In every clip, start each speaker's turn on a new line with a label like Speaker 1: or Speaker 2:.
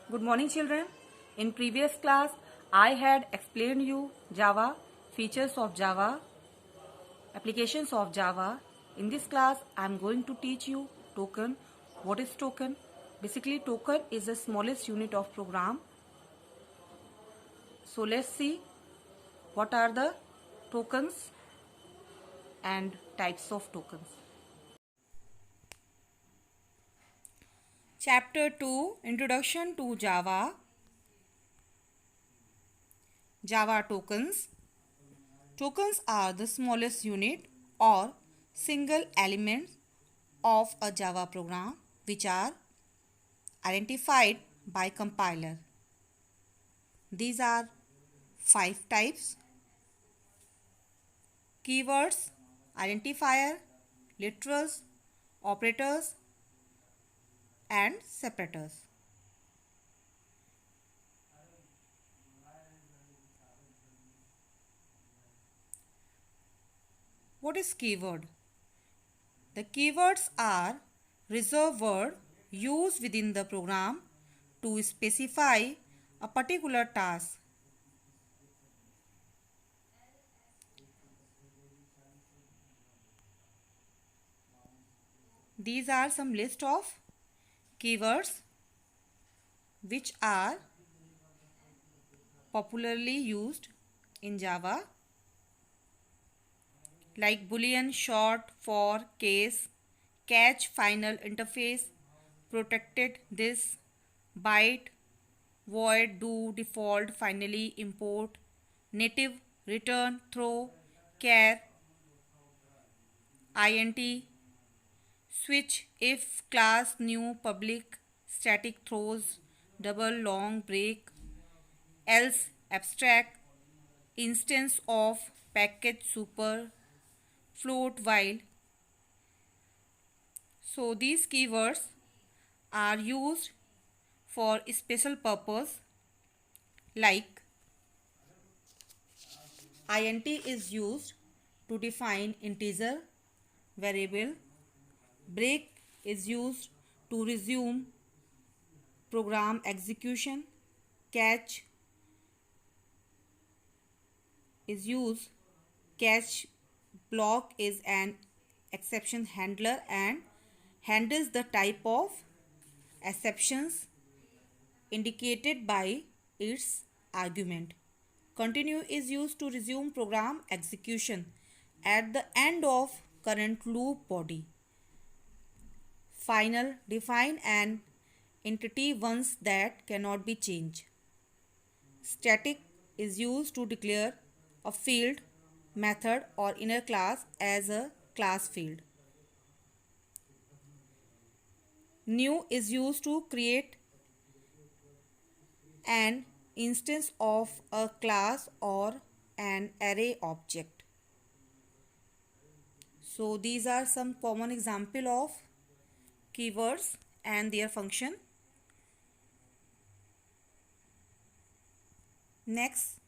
Speaker 1: Good morning, children. In previous class, I had explained you Java, features of Java, applications of Java. In this class, I am going to teach you token. What is token? Basically, token is the smallest unit of program. So let's see what are the tokens and types of tokens. Chapter 2, Introduction to Java. Java tokens. Tokens are the smallest unit or single element of a Java program which are identified by compiler. These are 5 types: keywords, identifier, literals, operators, and separators. What is keyword? The keywords are reserved word used within the program to specify a particular task. These are some list of keywords which are popularly used in Java, like boolean, short, for, case, catch, final, interface, protected, this, byte, void, do, default, finally, import, native, return, throw, char, int, switch, if, class, new, public, static, throws, double, long, break, else, abstract, instance of, package, super, float, while. So these keywords are used for special purpose, like int is used to define integer variable, break is used to resume program execution, catch is used, catch block is an exception handler and handles the type of exceptions indicated by its argument. Continue is used to resume program execution at the end of current loop body. Final define an entity once that cannot be changed. Static is used to declare a field, method or inner class as a class field. New is used to create an instance of a class or an array object. So these are some common example of keywords and their function. Next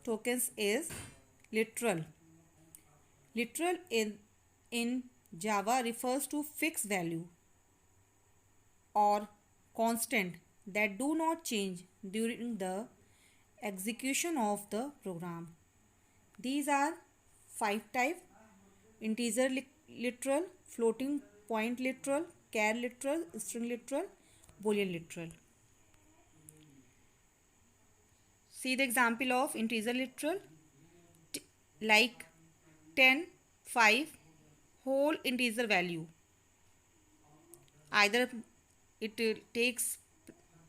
Speaker 1: tokens is literal. Literal in Java refers to fixed value or constant that do not change during the execution of the program. These are 5 types: integer literal, floating point literal, char literal, string literal, boolean literal. See the example of integer literal, like 10, 5, whole integer value. Either it takes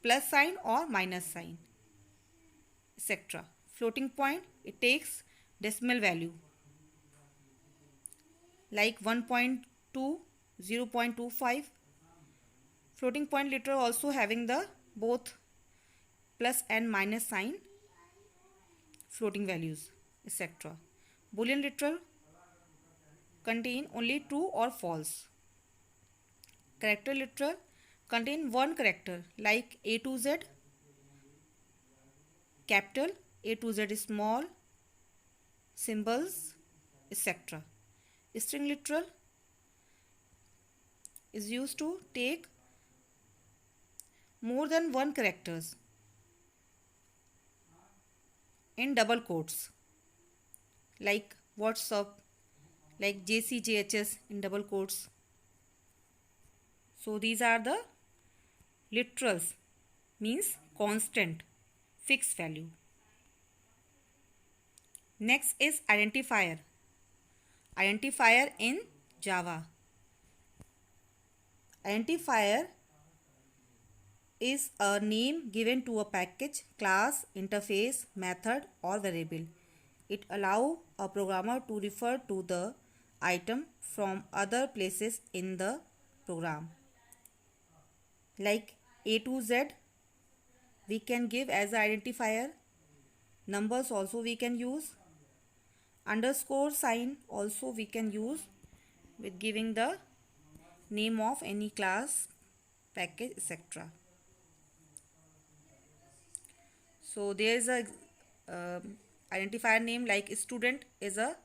Speaker 1: plus sign or minus sign, etc. Floating point, it takes decimal value, like 1.2, 0.25. Floating point literal also having the both plus and minus sign, floating values, etc. Boolean literal contain only true or false. Character literal contain one character, like A to Z capital, A to Z small, symbols, etc. String literal is used to take more than one characters in double quotes, like WhatsApp, like JCJHS in double quotes. So these are the literals, means constant, fixed value. Next is identifier. Identifier in Java. Identifier is a name given to a package, class, interface, method or variable. It allows a programmer to refer to the item from other places in the program. Like A to Z we can give as an identifier. Numbers also we can use. Underscore sign also we can use with giving the name of any class, package, etc. So there is a identifier name like student is a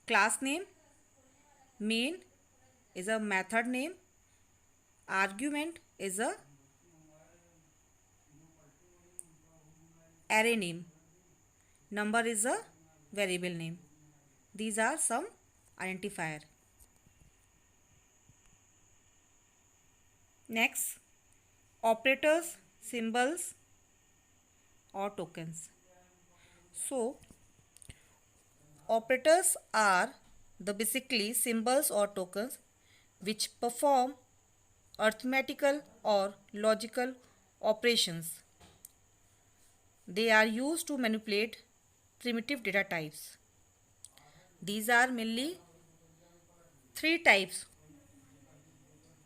Speaker 1: class name, main is a method name, argument is a array name, number is a variable name. These are some identifier. Next, operators, symbols or tokens. So operators are the basically symbols or tokens which perform arithmetical or logical operations. They are used to manipulate primitive data types. These are mainly three types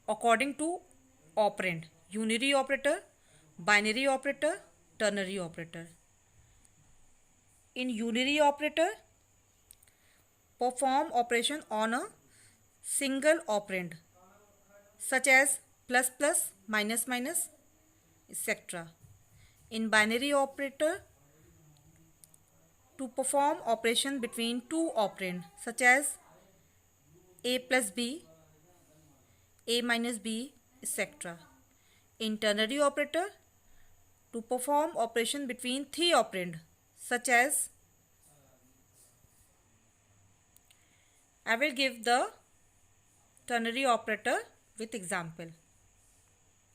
Speaker 1: according to operand: unary operator, binary operator, ternary operator. In unary operator, perform operation on a single operand such as plus plus, minus minus, etc. In binary operator, to perform operation between two operands such as a plus b, a minus b, etc. In ternary operator, to perform operation between three operands such as, I will give the ternary operator with example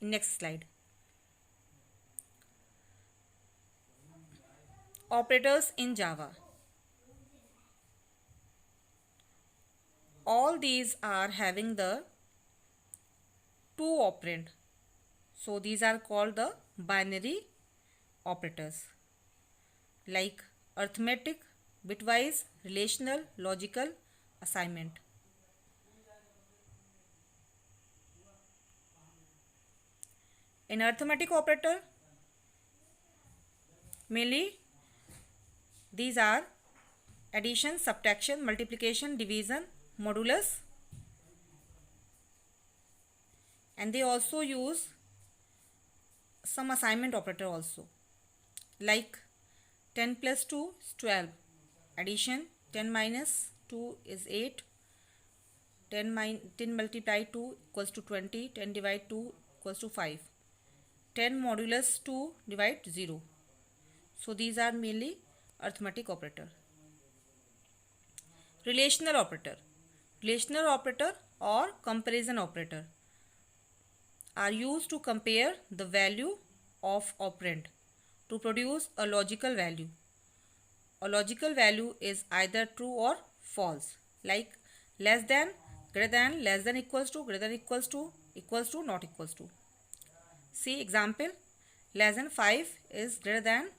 Speaker 1: in next slide. Operators in Java. All these are having the two operand. So these are called the binary operators, like arithmetic, bitwise, relational, logical, assignment. In arithmetic operator, mainly these are addition, subtraction, multiplication, division, modulus, and they also use some assignment operator also, like 10 plus 2 is 12, addition, 10 minus 2 is 8, 10 multiplied 2 equals to 20, 10 divide 2 equals to 5, 10 modulus 2 divide 0. So these are mainly arithmetic operator. Relational operator. Relational operator or comparison operator are used to compare the value of operand to produce a logical value. A logical value is either true or false, like less than, greater than, less than equals to, greater than equals to, not equals to. See example, less than 5 is greater than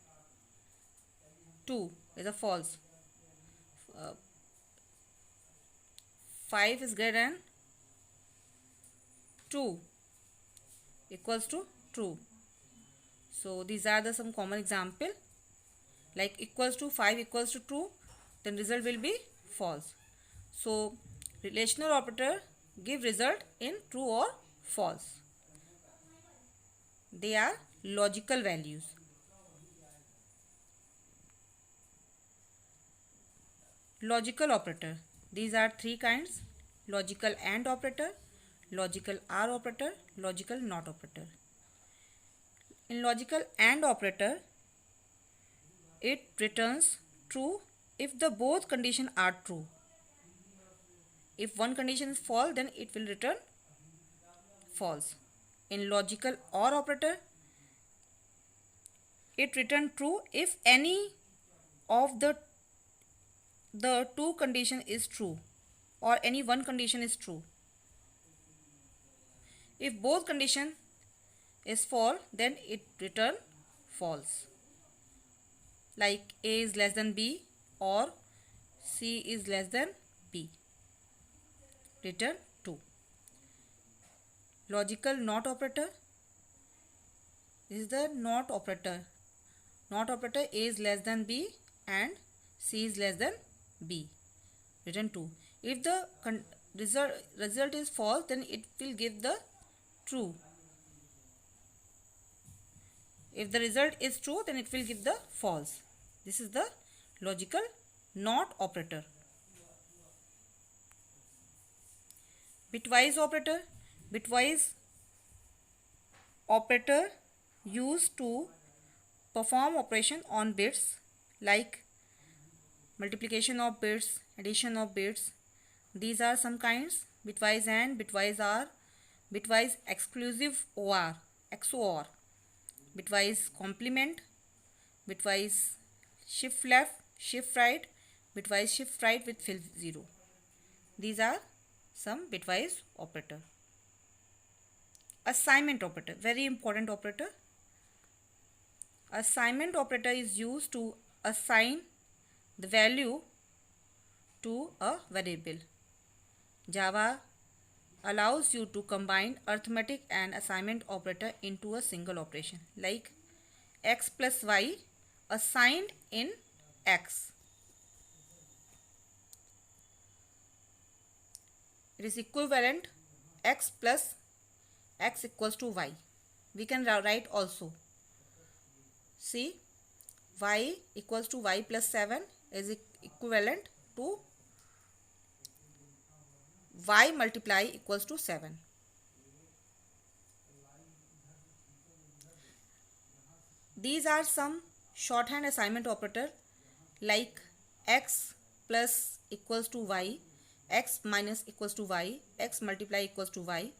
Speaker 1: 2 is a false. 5 is greater than 2 equals to true. So these are the some common example, like equals to 5 equals to true, then result will be false. So relational operator give result in true or false. They are logical values. Logical operator. These are three kinds: logical AND operator, logical OR operator, logical NOT operator. In logical AND operator, it returns true if the both conditions are true. If one condition is false, then it will return false. In logical OR operator, it returns true if any of the two condition is true or any one condition is true. If both condition is false, then it return false. Like A is less than B or C is less than B. Return 2. Logical NOT operator. This is the NOT operator. NOT operator, A is less than B and C is less than B. Return 2. If the result is false, then it will give the true. If the result is true, then it will give the false. This is the logical NOT operator. Bitwise operator. Bitwise operator used to perform operation on bits like multiplication of bits, addition of bits. These are some kinds: bitwise AND, bitwise OR, bitwise exclusive OR, XOR, bitwise complement, bitwise shift left, shift right, bitwise shift right with fill 0. These are some bitwise operator. Assignment operator, very important operator. Assignment operator is used to assign the value to a variable. Java allows you to combine arithmetic and assignment operator into a single operation, like x plus y assigned in x. It is equivalent x plus x equals to y. We can write also. See, y equals to y plus 7 is equivalent to y multiply equals to 7. These are some shorthand assignment operator like x plus equals to y, x minus equals to y, x multiply equals to y,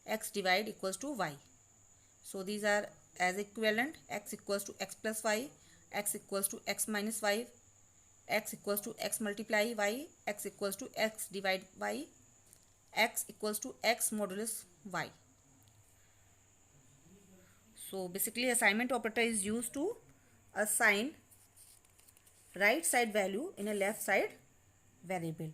Speaker 1: x divide equals to y. So these are as equivalent: x equals to x plus y, x equals to x minus y, x equals to x multiply y, x equals to x divide y, x equals to x modulus y. So basically assignment operator is used to assign right side value in a left side variable.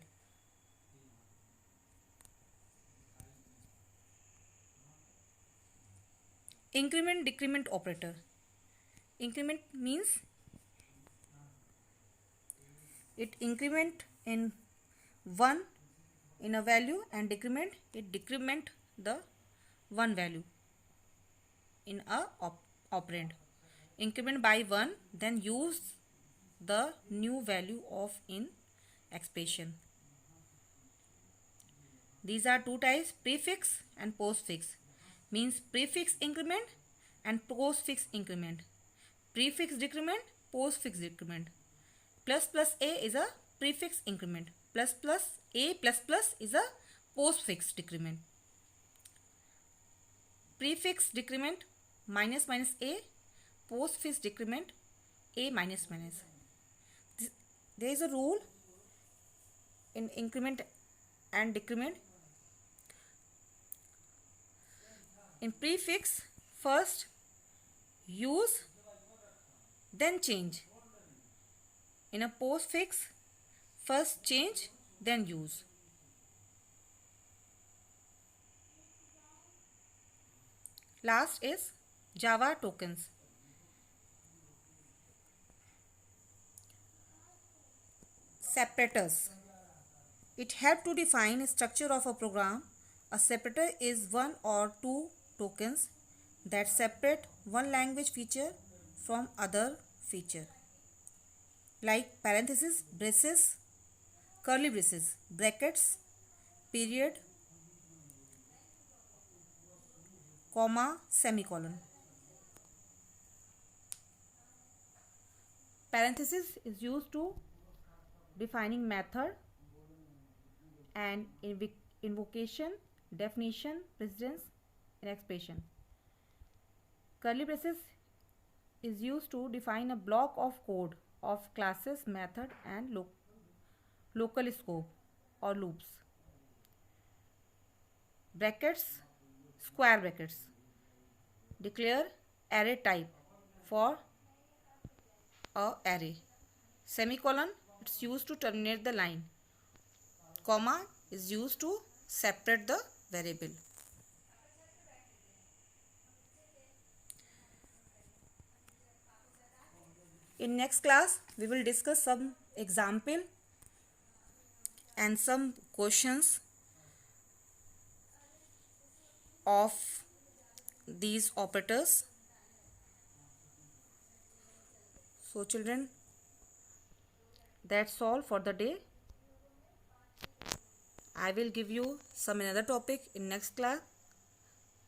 Speaker 1: Increment decrement operator. Increment means it increment in 1 in a value, and decrement, it decrement the 1 value in a operand. Increment by 1, then use the new value of in expression. These are two types: prefix and postfix. Means prefix increment and postfix increment. Prefix decrement, postfix decrement. Plus plus a is a prefix increment. Plus plus a plus plus is a postfix decrement. Prefix decrement minus minus a, postfix decrement a minus minus. There is a rule in increment and decrement. In prefix, first use, then change. In a postfix, first change, then use. Last is Java tokens. Separators. It helps to define structure of a program. A separator is one or two tokens that separate one language feature from other feature, like parenthesis, braces, curly braces, brackets, period, comma, semicolon. Parenthesis is used to defining method and invocation, definition, precedence, and expression. Curly braces is used to define a block of code of classes, method, and local scope or loops. Brackets, square brackets, declare array type for a array. Semicolon, it's used to terminate the line. Comma is used to separate the variable. In next class, we will discuss some example and some questions of these operators. So children, that's all for the day. I will give you some another topic in next class,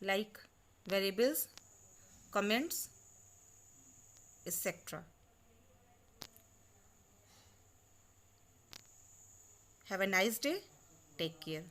Speaker 1: like variables, comments, etc. Have a nice day. Take care.